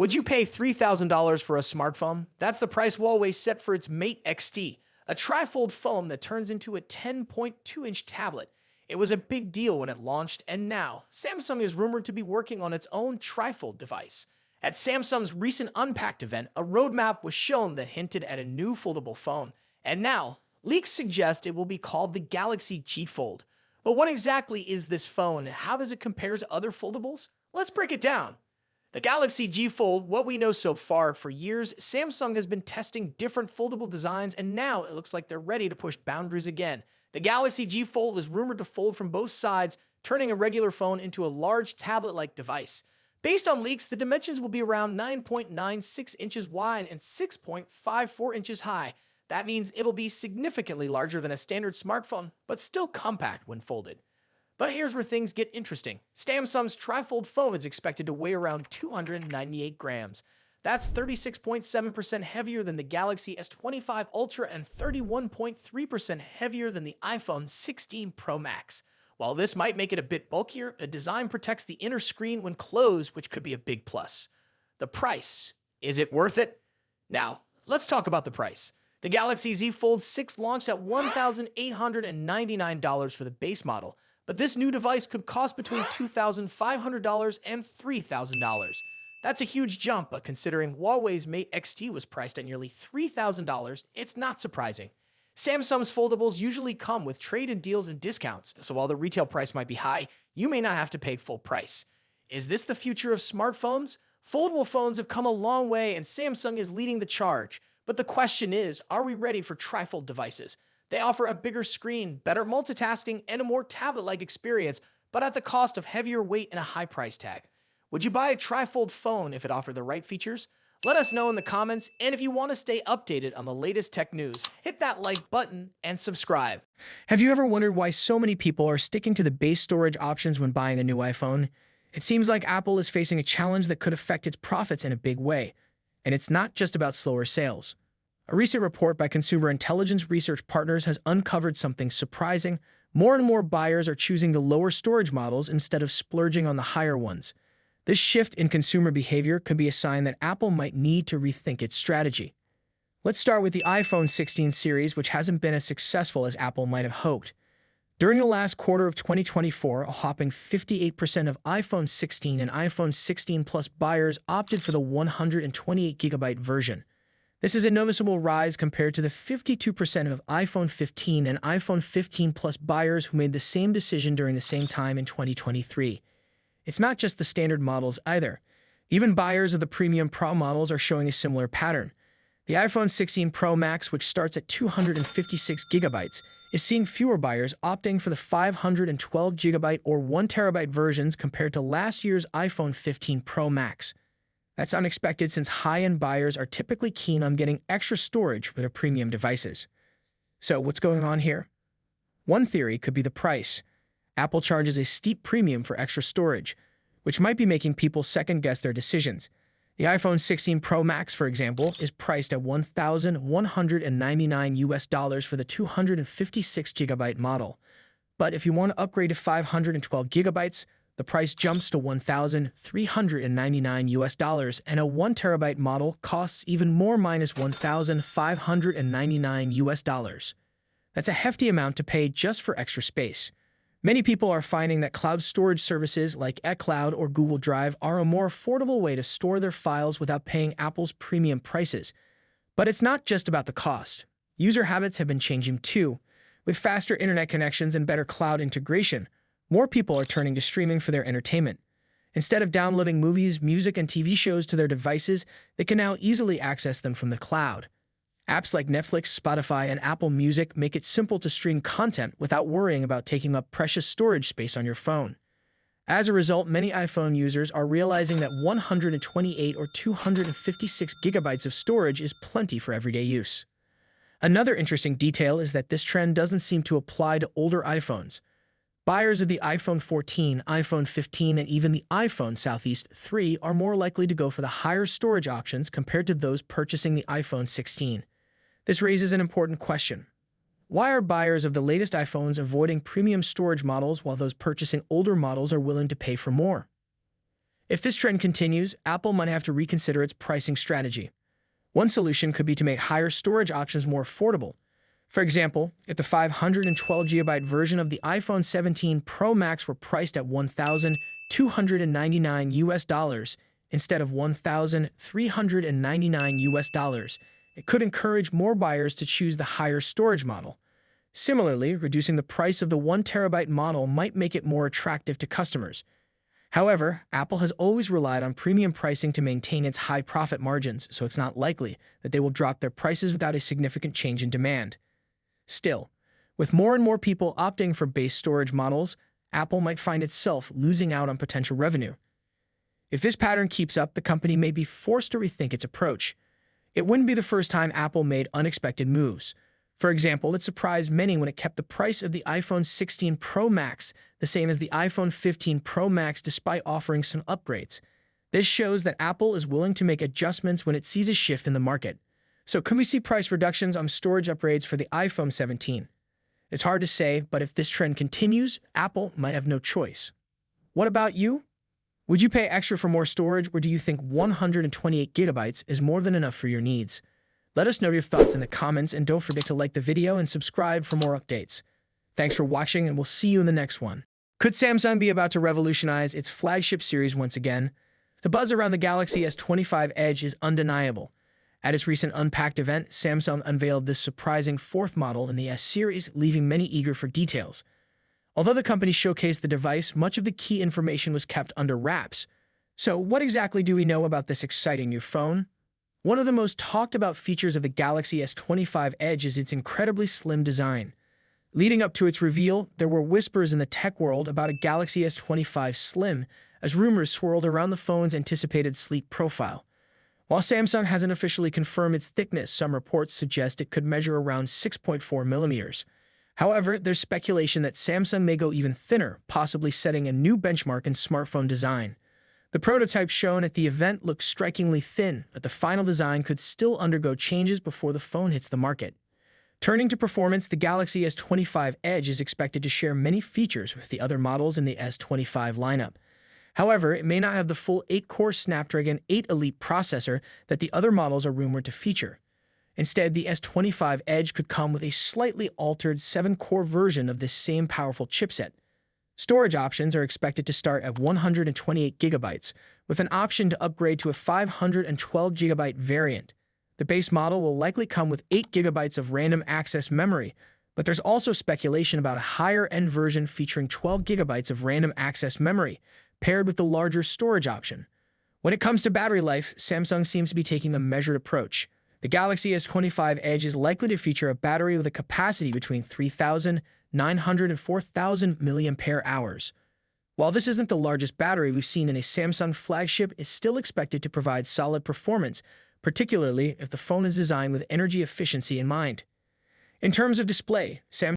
Would you pay $3,000 for a smartphone? That's the price Huawei set for its Mate XT, a trifold phone that turns into a 10.2-inch tablet. It was a big deal when it launched, and now Samsung is rumored to be working on its own trifold device. At Samsung's recent Unpacked event, a roadmap was shown that hinted at a new foldable phone, and now leaks suggest it will be called the Galaxy G Fold. But what exactly is this phone, and how does it compare to other foldables? Let's break it down. The Galaxy G Fold, what we know so far, for years, Samsung has been testing different foldable designs, and now it looks like they're ready to push boundaries again. The Galaxy G Fold is rumored to fold from both sides, turning a regular phone into a large tablet-like device. Based on leaks, the dimensions will be around 9.96 inches wide and 6.54 inches high. That means it'll be significantly larger than a standard smartphone, but still compact when folded. But here's where things get interesting. Samsung's trifold phone is expected to weigh around 298 grams. That's 36.7% heavier than the Galaxy S25 Ultra and 31.3% heavier than the iPhone 16 Pro Max. While this might make it a bit bulkier, the design protects the inner screen when closed, which could be a big plus. The price. Is it worth it? Now, let's talk about the price. The Galaxy Z Fold 6 launched at $1,899 for the base model, but this new device could cost between $2,500 and $3,000. That's a huge jump, but considering Huawei's Mate XT was priced at nearly $3,000, it's not surprising. Samsung's foldables usually come with trade-in deals and discounts, so while the retail price might be high, you may not have to pay full price. Is this the future of smartphones? Foldable phones have come a long way, and Samsung is leading the charge. But the question is, are we ready for trifold devices? They offer a bigger screen, better multitasking, and a more tablet-like experience, but at the cost of heavier weight and a high price tag. Would you buy a trifold phone if it offered the right features? Let us know in the comments, and if you want to stay updated on the latest tech news, hit that like button and subscribe. Have you ever wondered why so many people are sticking to the base storage options when buying a new iPhone? It seems like Apple is facing a challenge that could affect its profits in a big way, and it's not just about slower sales. A recent report by Consumer Intelligence Research Partners has uncovered something surprising. More and more buyers are choosing the lower storage models instead of splurging on the higher ones. This shift in consumer behavior could be a sign that Apple might need to rethink its strategy. Let's start with the iPhone 16 series, which hasn't been as successful as Apple might have hoped. During the last quarter of 2024, a whopping 58% of iPhone 16 and iPhone 16 Plus buyers opted for the 128GB version. This is a noticeable rise compared to the 52% of iPhone 15 and iPhone 15 Plus buyers who made the same decision during the same time in 2023. It's not just the standard models either. Even buyers of the premium Pro models are showing a similar pattern. The iPhone 16 Pro Max, which starts at 256GB, is seeing fewer buyers opting for the 512GB or 1TB versions compared to last year's iPhone 15 Pro Max. That's unexpected since high-end buyers are typically keen on getting extra storage for their premium devices. So what's going on here? One theory could be the price. Apple charges a steep premium for extra storage, which might be making people second-guess their decisions. The iPhone 16 Pro Max, for example, is priced at $1,199 for the 256GB model. But if you want to upgrade to 512GB, the price jumps to $1,399, and a 1TB model costs even more, minus $1,599. That's a hefty amount to pay just for extra space. Many people are finding that cloud storage services like xCloud or Google Drive are a more affordable way to store their files without paying Apple's premium prices. But it's not just about the cost. User habits have been changing too. With faster internet connections and better cloud integration, more people are turning to streaming for their entertainment. Instead of downloading movies, music, and TV shows to their devices, they can now easily access them from the cloud. Apps like Netflix, Spotify, and Apple Music make it simple to stream content without worrying about taking up precious storage space on your phone. As a result, many iPhone users are realizing that 128 or 256GB of storage is plenty for everyday use. Another interesting detail is that this trend doesn't seem to apply to older iPhones. Buyers of the iPhone 14, iPhone 15, and even the iPhone Southeast 3 are more likely to go for the higher storage options compared to those purchasing the iPhone 16. This raises an important question. Why are buyers of the latest iPhones avoiding premium storage models while those purchasing older models are willing to pay for more? If this trend continues, Apple might have to reconsider its pricing strategy. One solution could be to make higher storage options more affordable. For example, if the 512GB version of the iPhone 17 Pro Max were priced at $1,299 instead of $1,399, it could encourage more buyers to choose the higher storage model. Similarly, reducing the price of the 1TB model might make it more attractive to customers. However, Apple has always relied on premium pricing to maintain its high profit margins, so it's not likely that they will drop their prices without a significant change in demand. Still, with more and more people opting for base storage models, Apple might find itself losing out on potential revenue. If this pattern keeps up, the company may be forced to rethink its approach. It wouldn't be the first time Apple made unexpected moves. For example, it surprised many when it kept the price of the iPhone 16 Pro Max the same as the iPhone 15 Pro Max despite offering some upgrades. This shows that Apple is willing to make adjustments when it sees a shift in the market. So can we see price reductions on storage upgrades for the iPhone 17? It's hard to say, but if this trend continues, Apple might have no choice. What about you? Would you pay extra for more storage, or do you think 128GB is more than enough for your needs? Let us know your thoughts in the comments, and don't forget to like the video and subscribe for more updates. Thanks for watching, and we'll see you in the next one. Could Samsung be about to revolutionize its flagship series once again? The buzz around the Galaxy S25 Edge is undeniable. At its recent Unpacked event, Samsung unveiled this surprising fourth model in the S series, leaving many eager for details. Although the company showcased the device, much of the key information was kept under wraps. So what exactly do we know about this exciting new phone? One of the most talked about features of the Galaxy S25 Edge is its incredibly slim design. Leading up to its reveal, there were whispers in the tech world about a Galaxy S25 Slim, as rumors swirled around the phone's anticipated sleek profile. While Samsung hasn't officially confirmed its thickness, some reports suggest it could measure around 6.4 millimeters. However, there's speculation that Samsung may go even thinner, possibly setting a new benchmark in smartphone design. The prototype shown at the event looks strikingly thin, but the final design could still undergo changes before the phone hits the market. Turning to performance, the Galaxy S25 Edge is expected to share many features with the other models in the S25 lineup. However, it may not have the full 8-core Snapdragon 8 Elite processor that the other models are rumored to feature. Instead, the S25 Edge could come with a slightly altered 7-core version of this same powerful chipset. Storage options are expected to start at 128GB, with an option to upgrade to a 512GB variant. The base model will likely come with 8GB of random access memory, but there's also speculation about a higher-end version featuring 12GB of random access memory, paired with the larger storage option. When it comes to battery life, Samsung seems to be taking a measured approach. The Galaxy S25 Edge is likely to feature a battery with a capacity between 3,900 and 4,000 mAh. While this isn't the largest battery we've seen in a Samsung flagship, it's still expected to provide solid performance, particularly if the phone is designed with energy efficiency in mind. In terms of display, Samsung